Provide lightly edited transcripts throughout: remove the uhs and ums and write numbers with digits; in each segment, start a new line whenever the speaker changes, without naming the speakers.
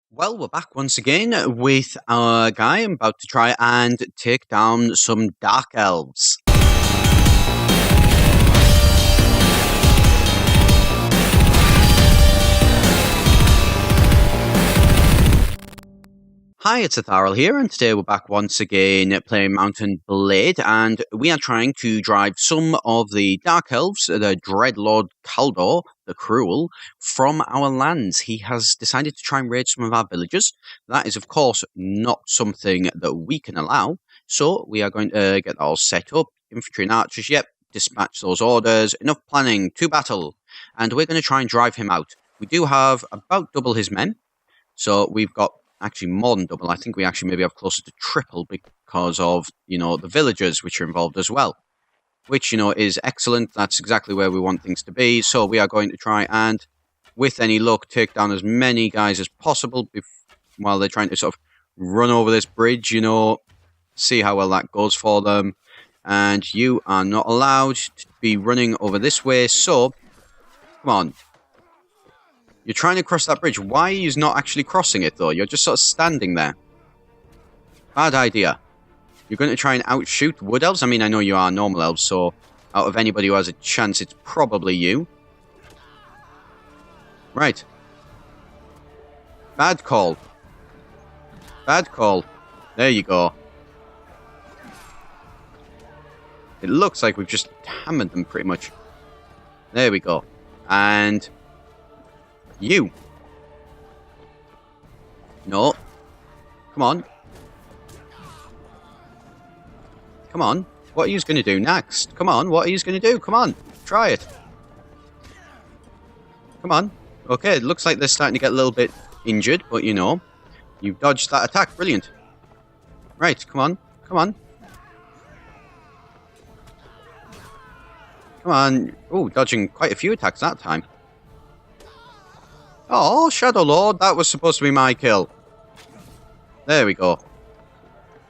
Well, we're back once again with our guy. I'm about to try and take down some Dark Elves. Hi, it's Etharal here, and today we're back once again playing Mountain Blade, and we are trying to drive some of the Dark Elves, the Dreadlord Kaldor, the Cruel, from our lands. He has decided to try and raid some of our villages. That is, of course, not something that we can allow, so we are going to get that all set up. Infantry and archers, yep, dispatch those orders. Enough planning, to battle. And we're going to try and drive him out. We do have about double his men, so we've got actually more than double. I think we actually maybe have closer to triple because of, the villagers which are involved as well. Which, is excellent. That's exactly where we want things to be. So we are going to try and, with any luck, take down as many guys as possible while they're trying to sort of run over this bridge, see how well that goes for them. And you are not allowed to be running over this way, so come on. You're trying to cross that bridge. Why are you not actually crossing it, though? You're just sort of standing there. Bad idea. You're going to try and outshoot Wood Elves? I mean, I know you are normal elves, so out of anybody who has a chance, it's probably you. Right. Bad call. Bad call. There you go. It looks like we've just hammered them pretty much. There we go. And you. No. Come on. Come on. What are you going to do next? Come on. What are you going to do? Come on. Try it. Come on. Okay, it looks like they're starting to get a little bit injured, but you've dodged that attack. Brilliant. Right, come on. Come on. Come on. Oh, dodging quite a few attacks that time. Oh, Shadow Lord, that was supposed to be my kill. There we go.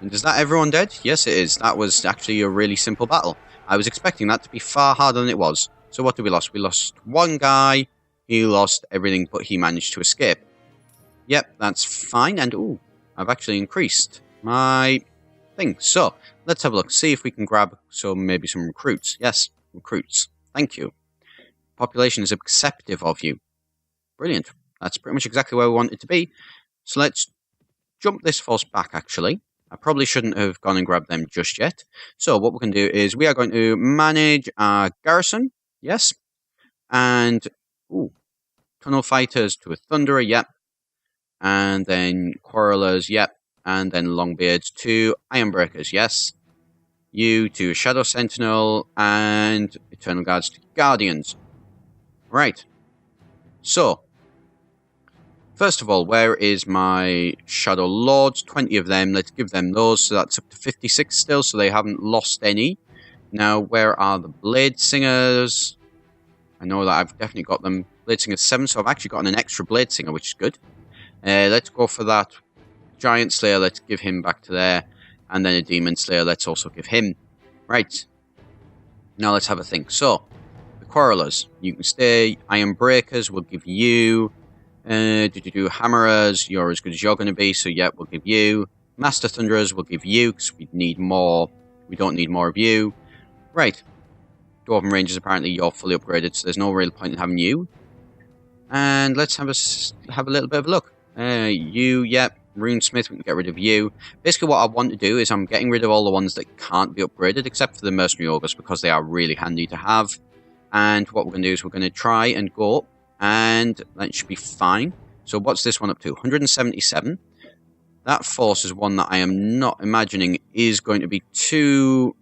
And is that everyone dead? Yes, it is. That was actually a really simple battle. I was expecting that to be far harder than it was. So what did we lose? We lost one guy. He lost everything, but he managed to escape. Yep, that's fine. And, ooh, I've actually increased my thing. So, let's have a look. See if we can grab maybe some recruits. Yes, recruits. Thank you. Population is acceptive of you. Brilliant. That's pretty much exactly where we want it to be. So let's jump this force back, actually. I probably shouldn't have gone and grabbed them just yet. So what we're going to do is we are going to manage our garrison. Yes. And, ooh, tunnel fighters to a thunderer. Yep. And then quarrelers. Yep. And then longbeards to ironbreakers. Yes. You to shadow sentinel and eternal guards to guardians. Right. So, first of all, where is my Shadow Lords? 20 of them. Let's give them those. So that's up to 56 still, so they haven't lost any. Now, where are the Blade Singers? I know that I've definitely got them. Blade Singer 7, so I've actually gotten an extra Blade Singer, which is good. Let's go for that Giant Slayer. Let's give him back to there. And then a Demon Slayer. Let's also give him. Right. Now let's have a think. So, Quarrelers, you can stay. Iron Breakers, we'll give you. Hammerers, you're as good as you're going to be, so yeah, we'll give you. Master Thunderers, we'll give you, because we need more. We don't need more of you. Right. Dwarven Rangers, apparently you're fully upgraded, so there's no real point in having you. And let's have a little bit of a look. You, yep. Runesmith, we can get rid of you. Basically what I want to do is I'm getting rid of all the ones that can't be upgraded, except for the Mercenary Ogres, because they are really handy to have. And what we're going to do is we're going to try and go, and that should be fine. So what's this one up to? 177. That force is one that I am not imagining is going to be too,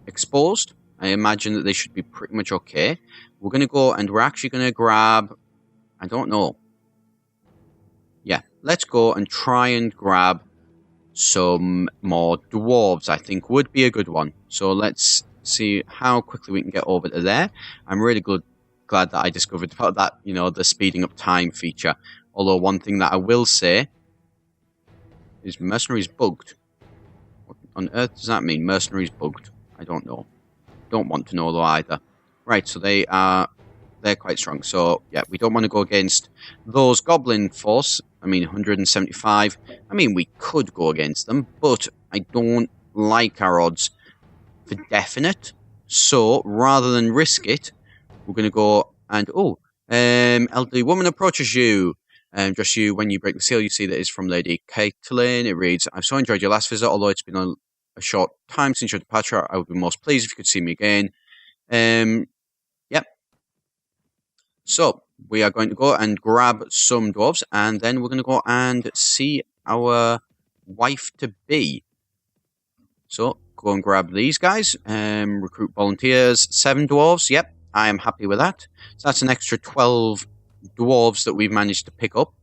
exposed. I imagine that they should be pretty much okay. We're going to go, and we're actually going to grab, I don't know. Yeah, let's go and try and grab some more dwarves, I think would be a good one. So let's see how quickly we can get over to there. I'm really glad that I discovered about that, the speeding up time feature. Although one thing that I will say is mercenaries bugged. What on earth does that mean? Mercenaries bugged? I don't know. Don't want to know though either. Right, so they are they're quite strong. So, yeah, we don't want to go against those goblin force. I mean, 175. I mean, we could go against them, but I don't like our odds for definite. So, rather than risk it, we're going to go and... elderly woman approaches you. Just you, when you break the seal, you see that it's from Lady Caitlin. It reads, I've so enjoyed your last visit, although it's been a short time since your departure. I would be most pleased if you could see me again. Yep. So, we are going to go and grab some dwarves, and then we're going to go and see our wife-to-be. So, go and grab these guys. Recruit volunteers. 7 dwarves. Yep, I am happy with that. So, that's an extra 12 dwarves that we've managed to pick up.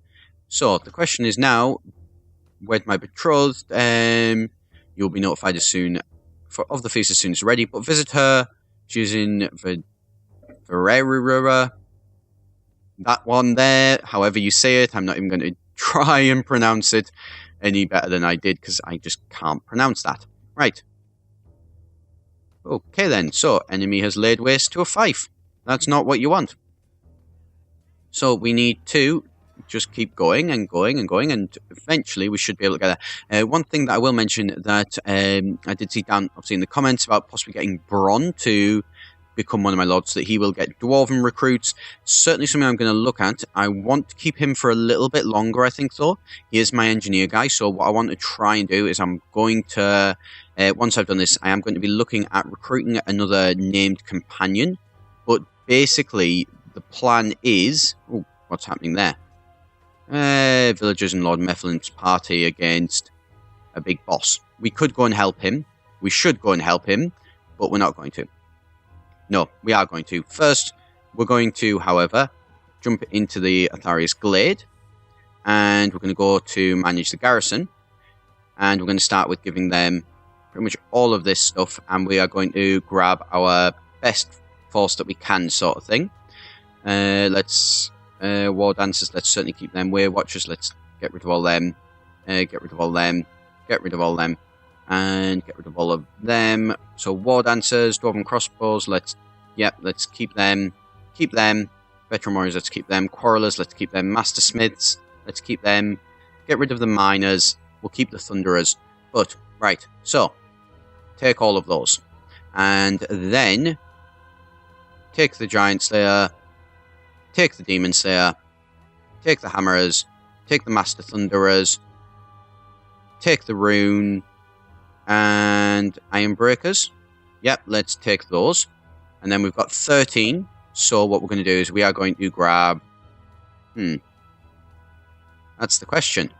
So, the question is now, wed my betrothed. You'll be notified as soon of the feast as soon as ready, but visit her. She's in Vererura. That one there, however you say it, I'm not even going to try and pronounce it any better than I did, because I just can't pronounce that. Right. Okay then, so enemy has laid waste to a fief. That's not what you want. So we need to just keep going and going and going, and eventually we should be able to get there. One thing that I will mention that I did see down, obviously, in the comments about possibly getting Bron to become one of my lords, so that he will get dwarven recruits. Certainly something I'm going to look at. I want to keep him for a little bit longer, I think, though. He is my engineer guy, so what I want to try and do is I'm going to, once I've done this, I am going to be looking at recruiting another named companion. But basically, the plan is... Oh, what's happening there? Villagers and Lord Mephilin's party against a big boss. We could go and help him. We should go and help him, but we're not going to. No, we are going to. First, we're going to, however, jump into the Atharius Glade, and we're going to go to manage the garrison, and we're going to start with giving them pretty much all of this stuff, and we are going to grab our best force that we can, sort of thing. War dancers, let's certainly keep them. Way watchers, let's get rid of all them. Get rid of all them. Get rid of all them. And get rid of all of them. So war dancers, dwarven crossbows, let's keep them. Keep them. Veteran warriors, let's keep them. Quarrelers, let's keep them. Master smiths, let's keep them. Get rid of the miners. We'll keep the thunderers. But, right, so, take all of those. And then, take the giant slayer, take the demon slayer, take the hammerers, take the master thunderers, take the rune, and iron breakers. Yep, let's take those. And then we've got 13. So what we're going to do is we are going to grab... That's the question.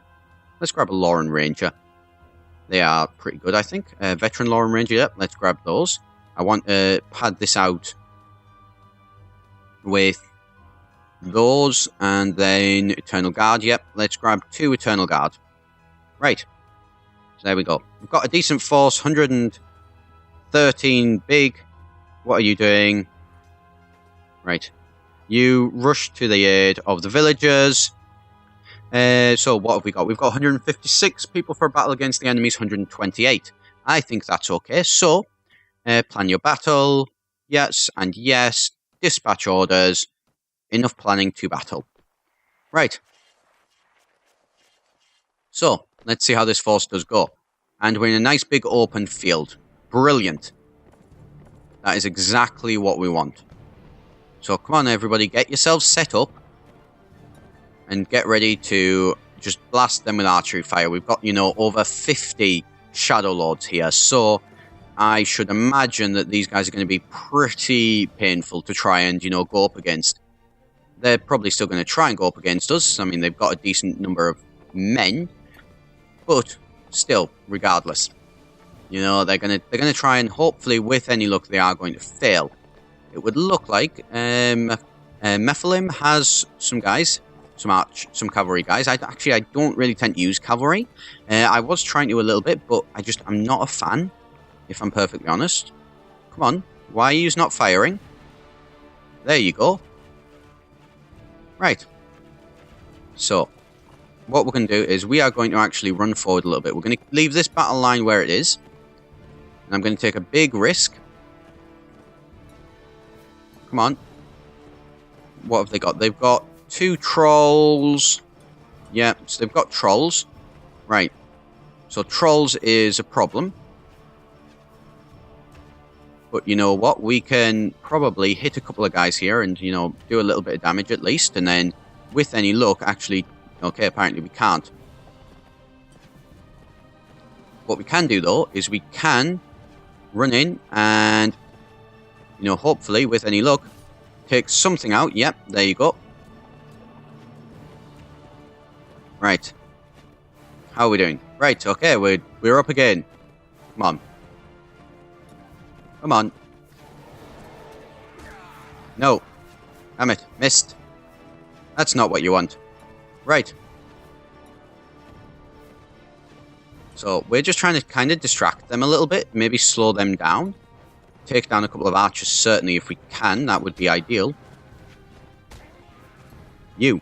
Let's grab a Loren Ranger. They are pretty good, I think. Veteran Loren Ranger, yep, let's grab those. I want to pad this out with those, and then Eternal Guard, yep, let's grab 2 Eternal Guard. Right. So there we go. We've got a decent force, 113 big. What are you doing? Right. You rush to the aid of the villagers. So what have we got? We've got 156 people for a battle against the enemy's 128. I think that's okay. So, plan your battle. Yes, and yes. Dispatch orders. Enough planning to battle. Right. So, let's see how this force does go. And we're in a nice big open field. Brilliant. That is exactly what we want. So come on everybody, get yourselves set up. And get ready to just blast them with archery fire. We've got, over 50 Shadow Lords here. So I should imagine that these guys are going to be pretty painful to try and, go up against. They're probably still going to try and go up against us. I mean, they've got a decent number of men. But still, regardless, they're gonna try, and hopefully, with any luck, they are going to fail. It would look like Mephilim has some guys, some cavalry guys. I don't really tend to use cavalry. I was trying to a little bit, but I'm not a fan, if I'm perfectly honest. Come on, why are you not firing? There you go. Right. So, what we're going to do is we are going to actually run forward a little bit. We're going to leave this battle line where it is. And I'm going to take a big risk. Come on. What have they got? They've got 2 trolls. Yeah, so they've got trolls. Right. So trolls is a problem. But you know what? We can probably hit a couple of guys here and, you know, do a little bit of damage at least. And then, with any luck, actually... Okay, apparently we can't. What we can do, though, is we can run in and, you know, hopefully, with any luck, take something out. Yep, there you go. Right. How are we doing? Right, okay, we're up again. Come on. Come on. No. Damn it. Missed. That's not what you want. Right. So, we're just trying to kind of distract them a little bit. Maybe slow them down. Take down a couple of archers, certainly, if we can. That would be ideal. You.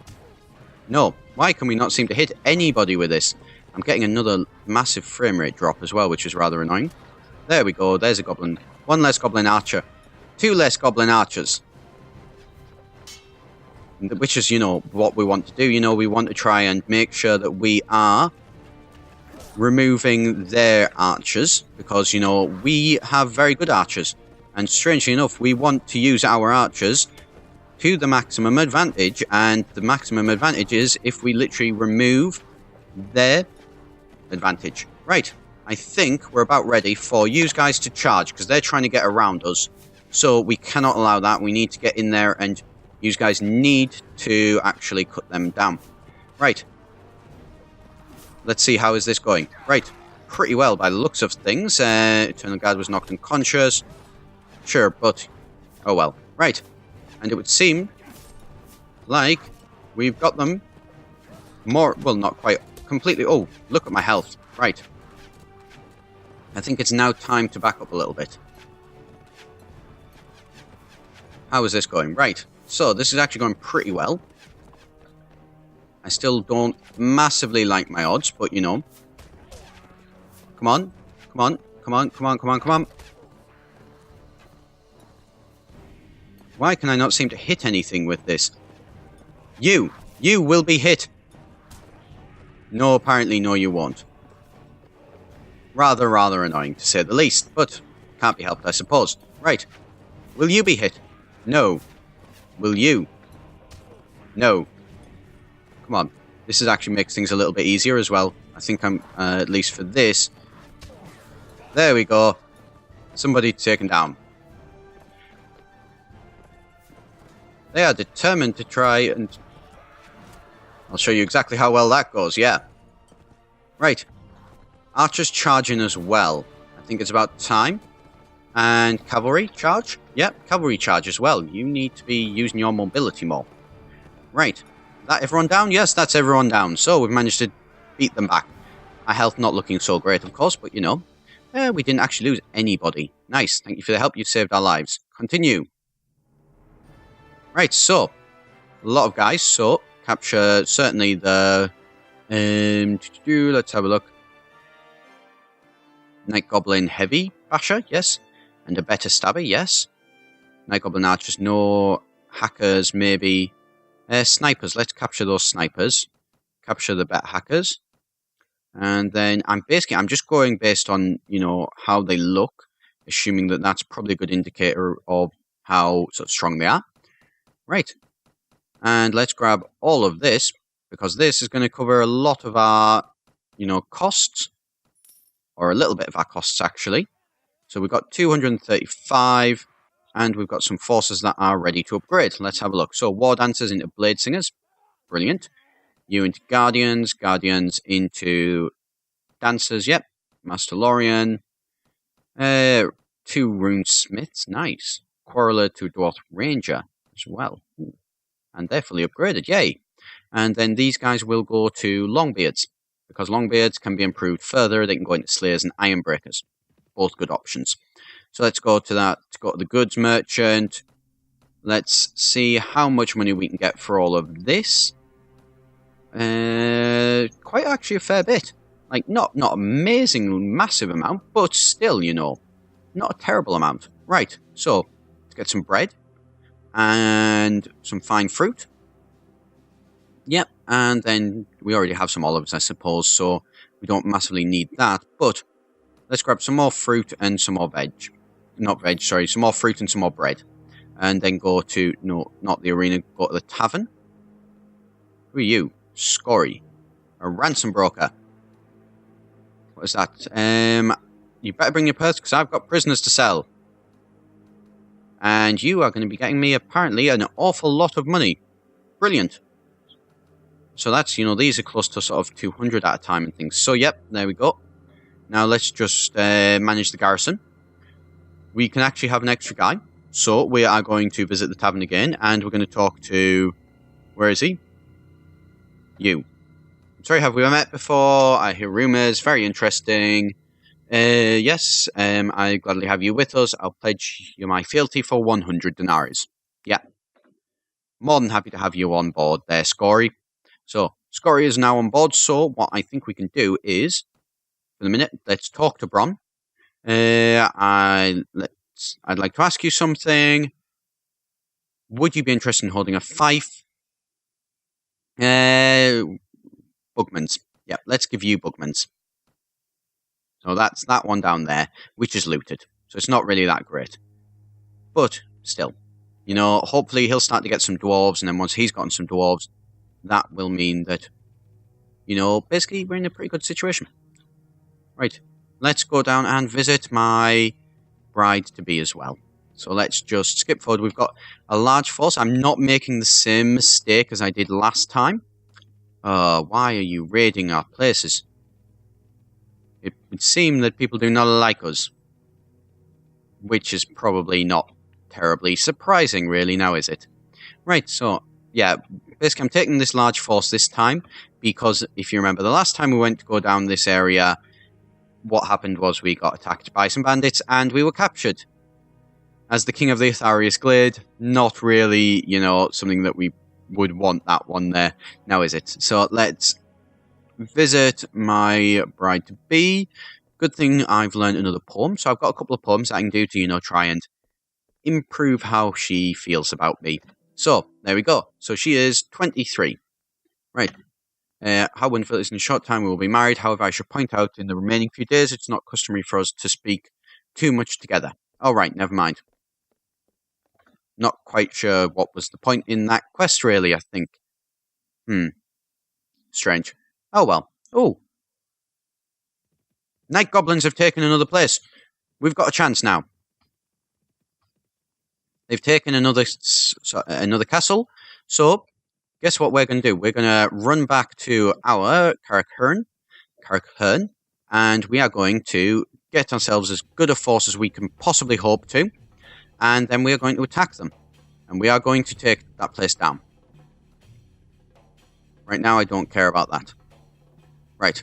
No. Why can we not seem to hit anybody with this? I'm getting another massive frame rate drop as well, which is rather annoying. There we go. There's a goblin. 1 less goblin archer. 2 less goblin archers. Which is, you know, what we want to do. You know, we want to try and make sure that we are removing their archers. Because, you know, we have very good archers. And strangely enough, we want to use our archers to the maximum advantage. And the maximum advantage is if we literally remove their advantage. Right. I think we're about ready for you guys to charge, because they're trying to get around us. So we cannot allow that. We need to get in there, and you guys need to actually cut them down. Right. Let's see, how is this going? Right. Pretty well by the looks of things. Eternal Guard was knocked unconscious. Sure, but... oh well. Right. And it would seem like we've got them more... well, not quite completely... oh, look at my health. Right. I think it's now time to back up a little bit. How is this going? Right. So, this is actually going pretty well. I still don't massively like my odds, but you know. Come on. Come on. Come on. Come on. Come on. Come on. Why can I not seem to hit anything with this? You will be hit. No, apparently no, you won't. Rather annoying, to say the least, but can't be helped, I suppose. Right. Will you be hit? No. Will you? No. Come on. This is actually makes things a little bit easier as well. I think I'm, at least for this. There we go. Somebody taken down. They are determined to try and... I'll show you exactly how well that goes, yeah. Right. Archers charging as well. I think it's about time. And cavalry charge? Yep, cavalry charge as well. You need to be using your mobility more. Right. That everyone down? Yes, that's everyone down. So we've managed to beat them back. Our health not looking so great, of course, but you know. We didn't actually lose anybody. Nice. Thank you for the help. You've saved our lives. Continue. Right, so. A lot of guys. So, capture certainly the... let's have a look. Night Goblin Heavy Basher, yes. And a better Stabber, yes. Night Goblin Archers, no. Hackers, maybe. Snipers, let's capture those snipers. Capture the better hackers. And then I'm just going based on, you know, how they look. Assuming that that's probably a good indicator of how sort of strong they are. Right. And let's grab all of this. Because this is going to cover a lot of our, you know, costs. Or a little bit of our costs, actually. So we've got 235, and we've got some forces that are ready to upgrade. Let's have a look. So, War Dancers into Blade Singers. Brilliant. You into Guardians. Guardians into Dancers. Yep. Master Loren. 2 Rune Smiths. Nice. Quarreler to Dwarf Ranger as well. Ooh. And they're fully upgraded. Yay. And then these guys will go to Longbeards. Because Longbeards can be improved further. They can go into Slayers and Ironbreakers. Both good options. So let's go to that. Let's go to the Goods Merchant. Let's see how much money we can get for all of this. Quite actually a fair bit. Like, not amazing, massive amount. But still, you know. Not a terrible amount. Right. So, let's get some bread. and some fine fruit. Yep, and then we already have some olives, I suppose, so we don't massively need that. But let's grab some more fruit and some more veg. Not veg, sorry, some more fruit and some more bread. And then go to, no, not the arena, go to the tavern. Who are you? Scory. A ransom broker. What is that? You better bring your purse, because I've got prisoners to sell. And you are going to be getting me, apparently, an awful lot of money. Brilliant. So that's, these are close to sort of 200 at a time and things. So, yep, there we go. Now let's just manage the garrison. We can actually have an extra guy. So we are going to visit the tavern again, and we're going to talk to... Where is he? You. I'm sorry, have we met before? I hear rumours. Very interesting. Yes, I gladly have you with us. I'll pledge you my fealty for 100 denaries. Yeah. More than happy to have you on board there, Scory. So, Scory is now on board, so what I think we can do is, for the minute, let's talk to Bron. I'd like to ask you something. Would you be interested in holding a fief? Bugman's. Yeah, let's give you Bugman's. So that's that one down there, which is looted. So it's not really that great. But, still. Hopefully he'll start to get some dwarves, and then once he's gotten some dwarves, that will mean that, basically we're in a pretty good situation. Right, let's go down and visit my bride-to-be as well. So let's just skip forward. We've got a large force. I'm not making the same mistake as I did last time. Why are you raiding our places? It would seem that people do not like us. Which is probably not terribly surprising, really, now is it? Right, so, yeah, basically I'm taking this large force this time, because if you remember the last time we went to go down this area, what happened was we got attacked by some bandits, and we were captured. As the King of the Etharius Glade, not really, something that we would want that one there, now is it? So let's visit my bride-to-be. Good thing I've learned another poem, so I've got a couple of poems that I can do to, try and improve how she feels about me. So, there we go. So she is 23. Right. How wonderful it is in a short time we will be married. However, I should point out in the remaining few days it's not customary for us to speak too much together. Alright, never mind. Not quite sure what was the point in that quest, really, I think. Strange. Oh, well. Oh. Night goblins have taken another place. We've got a chance now. They've taken another castle. So, guess what we're going to do? We're going to run back to our Carrick-Herne, and we are going to get ourselves as good a force as we can possibly hope to, and then we are going to attack them. And we are going to take that place down. Right now, I don't care about that. Right.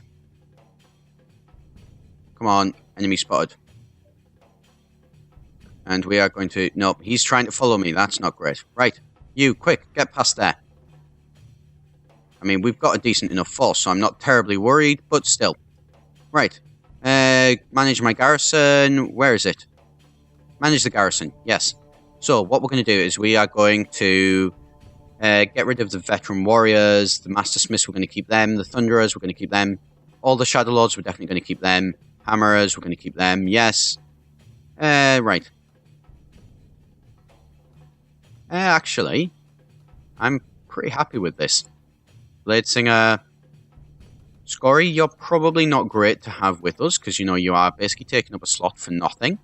Come on, enemy spotted. And we are going to... Nope, he's trying to follow me. That's not great. Right, you, quick, get past there. I mean, we've got a decent enough force, so I'm not terribly worried, but still. Right. Manage my garrison. Where is it? Manage the garrison, yes. So, what we're going to do is we are going to get rid of the veteran warriors, the master smiths, we're going to keep them, the thunderers, we're going to keep them, all the shadow lords, we're definitely going to keep them, hammerers, we're going to keep them, yes. Right. Actually, I'm pretty happy with this. Bladesinger, Scory, you're probably not great to have with us, because, you are basically taking up a slot for nothing.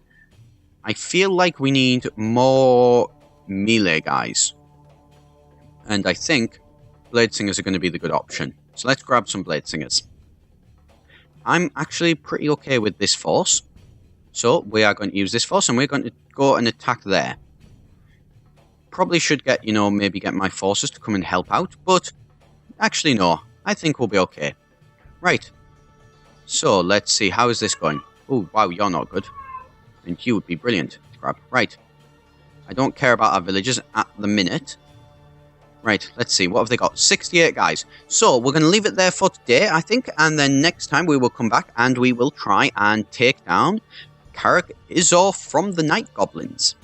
I feel like we need more melee guys. And I think Bladesingers are going to be the good option. So let's grab some Bladesingers. I'm actually pretty okay with this force. So we are going to use this force, and we're going to go and attack there. Probably should get, maybe get my forces to come and help out, but actually no, I think we'll be okay. Right, so let's see, how is this going? Oh, wow, you're not good. And you would be brilliant. Grab. Right, I don't care about our villagers at the minute. Right, let's see, what have they got? 68 guys. So, we're going to leave it there for today, I think, and then next time we will come back and we will try and take down Carrick-Izor from the Night Goblins.